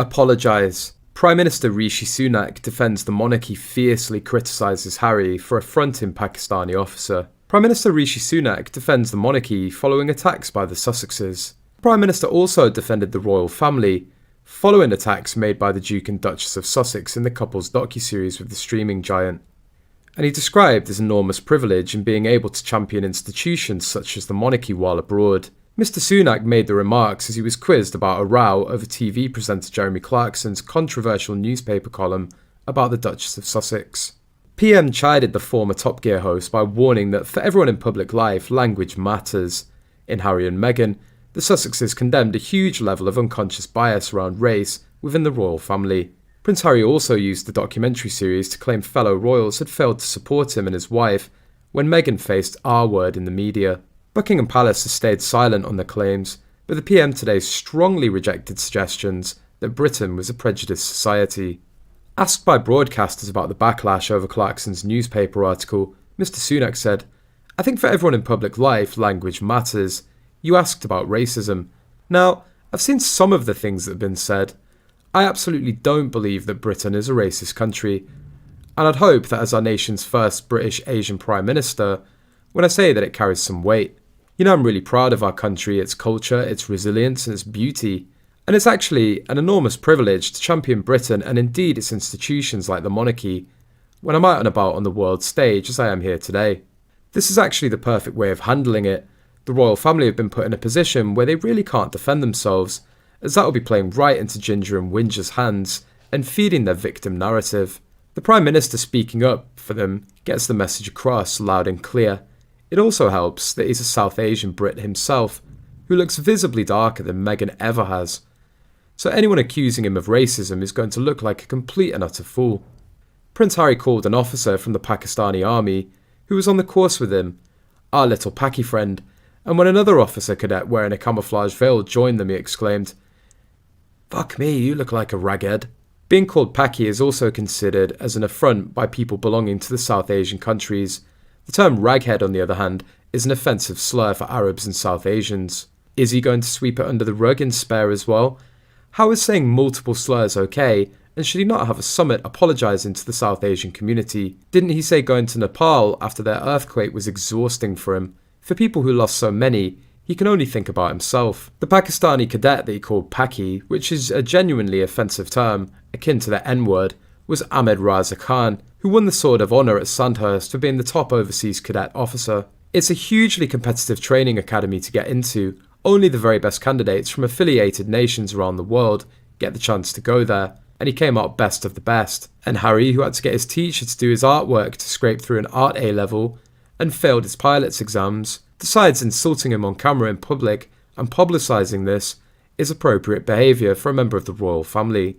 Apologise. Prime Minister Rishi Sunak defends the monarchy, fiercely criticises Harry for affronting Pakistani officer. Prime Minister Rishi Sunak defends the monarchy following attacks by the Sussexes. The Prime Minister also defended the royal family, following attacks made by the Duke and Duchess of Sussex in the couple's docuseries with the streaming giant. And he described his enormous privilege in being able to champion institutions such as the monarchy while abroad. Mr. Sunak made the remarks as he was quizzed about a row over TV presenter Jeremy Clarkson's controversial newspaper column about the Duchess of Sussex. PM chided the former Top Gear host by warning that for everyone in public life, language matters. In Harry and Meghan, the Sussexes condemned a huge level of unconscious bias around race within the royal family. Prince Harry also used the documentary series to claim fellow royals had failed to support him and his wife when Meghan faced R-word in the media. Buckingham Palace has stayed silent on the claims, but the PM today strongly rejected suggestions that Britain was a prejudiced society. Asked by broadcasters about the backlash over Clarkson's newspaper article, Mr. Sunak said, "I think for everyone in public life, language matters. You asked about racism. Now, I've seen some of the things that have been said. I absolutely don't believe that Britain is a racist country, and I'd hope that as our nation's first British Asian Prime Minister, when I say that it carries some weight. You know, I'm really proud of our country, its culture, its resilience and its beauty. And it's actually an enormous privilege to champion Britain and indeed its institutions like the monarchy when I'm out and about on the world stage as I am here today. This is actually the perfect way of handling it. The royal family have been put in a position where they really can't defend themselves, as that will be playing right into Ginger and Winger's hands and feeding their victim narrative. The Prime Minister speaking up for them gets the message across loud and clear. It also helps that he's a South Asian Brit himself, who looks visibly darker than Meghan ever has. So anyone accusing him of racism is going to look like a complete and utter fool. Prince Harry called an officer from the Pakistani army, who was on the course with him, "our little Paki friend," and when another officer cadet wearing a camouflage veil joined them, he exclaimed, "Fuck me, you look like a raghead." Being called Paki is also considered as an affront by people belonging to the South Asian countries. The term raghead, on the other hand, is an offensive slur for Arabs and South Asians. Is he going to sweep it under the rug in spare as well? How is saying multiple slurs okay, and should he not have a summit apologising to the South Asian community? Didn't he say going to Nepal after their earthquake was exhausting for him? For people who lost so many, he can only think about himself. The Pakistani cadet that he called Paki, which is a genuinely offensive term, akin to the N-word, was Ahmed Raza Khan, who won the Sword of Honour at Sandhurst for being the top overseas cadet officer. It's a hugely competitive training academy to get into. Only the very best candidates from affiliated nations around the world get the chance to go there, and he came out best of the best. And Harry, who had to get his teacher to do his artwork to scrape through an Art A level and failed his pilot's exams, decides insulting him on camera in public and publicising this is appropriate behaviour for a member of the royal family.